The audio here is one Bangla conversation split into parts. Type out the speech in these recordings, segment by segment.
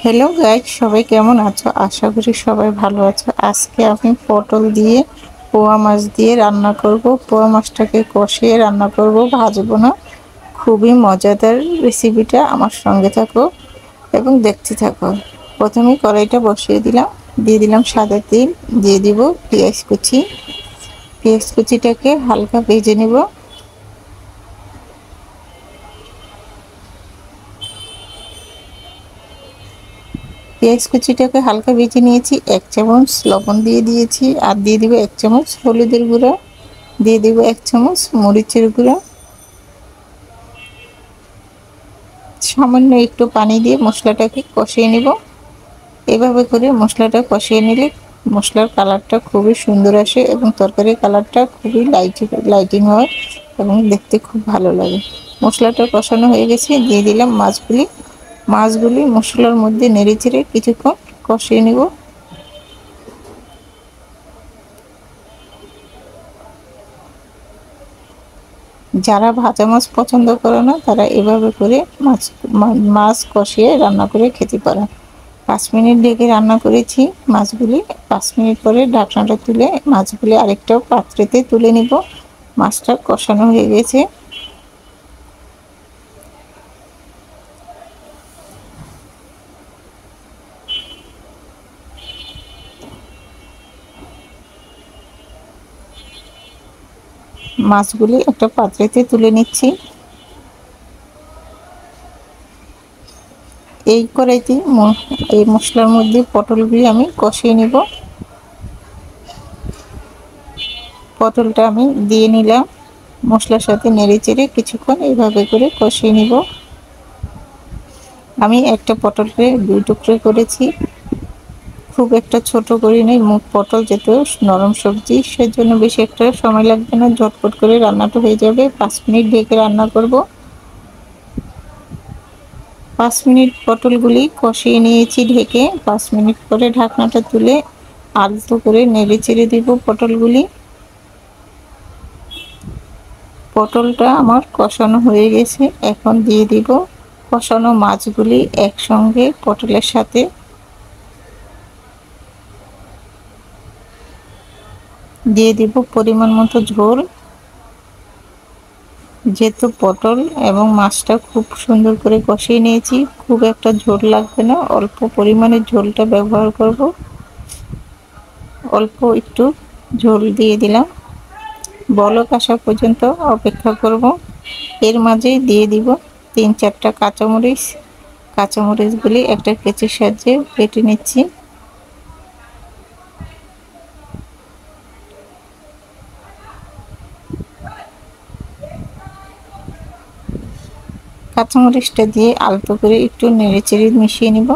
হ্যালো গাইস, সবাই কেমন আছো? আশা করি সবাই ভালো আছো। আজকে আমি পটল দিয়ে পোয়া মাছ দিয়ে রান্না করব। পোয়া মাছটাকে কষিয়ে রান্না করব, ভাজবো না। খুবই মজাদার রেসিপিটা, আমার সঙ্গে থাকো এবং দেখতে থাকো। প্রথমে কড়াইটা বসিয়ে দিলাম, দিয়ে দিলাম সাদা তেল, দিয়ে দিব পেঁয়াজ কুচি। পেঁয়াজ কুচিটাকে হালকা ভেজে নেব। পেঁয়াজ কুচিটাকে হালকা ভেজে নিয়েছি। 1 চামচ লবণ দিয়ে দিয়েছি, আর দিয়ে দিব 1 চামচ হলুদের গুঁড়া, দিয়ে দিব 1 চামচ মরিচের গুঁড়া। সামান্য একটু পানি দিয়ে মশলাটাকে কষিয়ে নিব। এভাবে করে মশলাটা কষিয়ে নিলে মশলার কালারটা খুবই সুন্দর আসে এবং তরকারির কালারটা খুবই লাইটিং হয় এবং দেখতে খুব ভালো লাগে। মশলাটা কষানো হয়ে গেছে, দিয়ে দিলাম মাছগুলি মশলার মধ্যে নেড়ে চেড়ে কিছুক্ষণ কষিয়ে নেব। যারা ভাজা মাছ পছন্দ করে না, তারা এভাবে করে মাছ কষিয়ে রান্না করে খেতে পারে। 5 মিনিট ঢেকে রান্না করেছি মাছগুলি। 5 মিনিট পরে ঢাকনাটা তুলে মাছগুলি আরেকটা পাত্রেতে তুলে নিব। মাছটা কষানো হয়ে গেছে। মাছগুলি একটা পাত্রেতে তুলে নিচ্ছি। এই কড়াইতে এই মশলার মধ্যে পটলগুলি আমি কষিয়ে নিব। পটলটা আমি দিয়ে নিলাম, মশলার সাথে নেড়ে চেড়ে কিছুক্ষণ এইভাবে করে কষিয়ে নিব। আমি একটা পটলকে 2 টুকরো করেছি, খুব একটা ছোট করি নাই। পটল যেহেতু নরম সবজি, সেজন্য বেশি একটা সময় লাগবে না, ঝটপট করে রান্নাটা হয়ে যাবে। 5 মিনিট ঢেকে রান্না করব। 5 মিনিট পটলগুলি কষিয়ে নিয়েছি ঢেকে। 5 মিনিট পরে ঢাকনাটা তুলে আলতো করে নেড়ে চেড়ে দিব পটলগুলি। পটলটা আমার কষানো হয়ে গেছে, এখন দিয়ে দিব কষানো মাছগুলি একসঙ্গে পটলের সাথে। দিয়ে দিব পরিমাণ মতো ঝোল। যেহেতু পটল এবং মাছটা খুব সুন্দর করে কষিয়ে নিয়েছি, খুব একটা ঝোল লাগবে না, অল্প পরিমাণে ঝোলটা ব্যবহার করব। অল্প একটু ঝোল দিয়ে দিলাম। বলক আসা পর্যন্ত অপেক্ষা করব। এর মাঝে দিয়ে দিব 3-4টা কাঁচামরিচ। কাঁচামরিচগুলি একটা কেচির সাহায্যে কেটে নিচ্ছি। কাঁচামরিচটা দিয়ে আলতো করে একটু নেড়েচেড়ে মিশিয়ে নিব।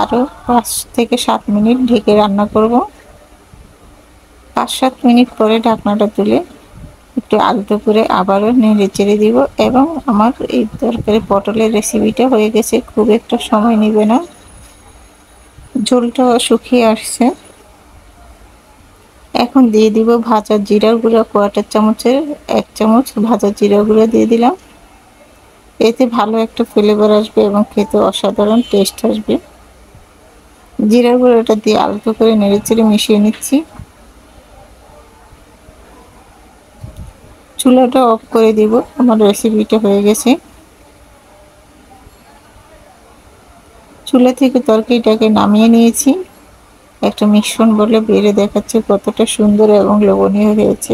আরও 5 থেকে 7 মিনিট ঢেকে রান্না করব। 5-7 মিনিট পরে ঢাকনাটা তুলে একটু আলতো করে আবারও নেড়ে চেড়ে দিব এবং আমার এই তরকারি পটলের রেসিপিটা হয়ে গেছে। খুব একটা সময় নেবে না, ঝোলটা শুকিয়ে আসছে। এখন দিয়ে দিব ভাজা জিরার গুঁড়া, 1/4 চামচের 1 চামচ ভাজা জিরা গুঁড়া দিয়ে দিলাম। এতে ভালো একটা ফ্লেভার আসবে এবং খেতে অসাধারণ টেস্ট আসবে। জিরার গুঁড়াটা দিয়ে আলতো করে নেড়ে চেড়ে মিশিয়ে নিচ্ছি। চুলাটা অফ করে দিব, আমার রেসিপিটা হয়ে গেছে। চুলা থেকে তরকারিটাকে নামিয়ে নিয়েছি। একটা মিশ্রণ বলে বেড়ে দেখাচ্ছে কতটা সুন্দর এবং লোভনীয় হয়েছে।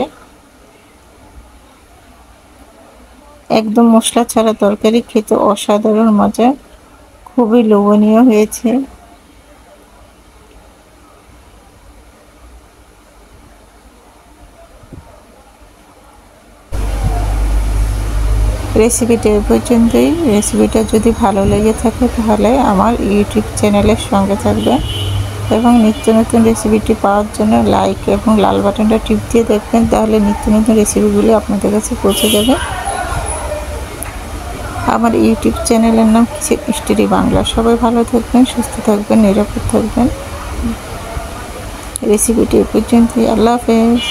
একদম মশলা ছাড়া তরকারি, খেতে অসাধারণ মজা, খুবই লোভনীয় হয়েছে। রেসিপিটা এ পর্যন্তই। রেসিপিটা যদি ভালো লেগে থাকে তাহলে আমার ইউটিউব চ্যানেলের সঙ্গে থাকবেন এবং নিত্য নতুন রেসিপিটি পাওয়ার জন্য লাইক এবং লাল বাটনটা টিপ দিয়ে দেখবেন, তাহলে নিত্য নতুন রেসিপিগুলি আপনাদের কাছে পৌঁছে যাবে। আমার ইউটিউব চ্যানেলের নাম মিষ্টি বাংলা। সবাই ভালো থাকবেন, সুস্থ থাকবেন, নিরাপদ থাকবেন। রেসিপিটি এ পর্যন্তই। আল্লাহ হাফেজ।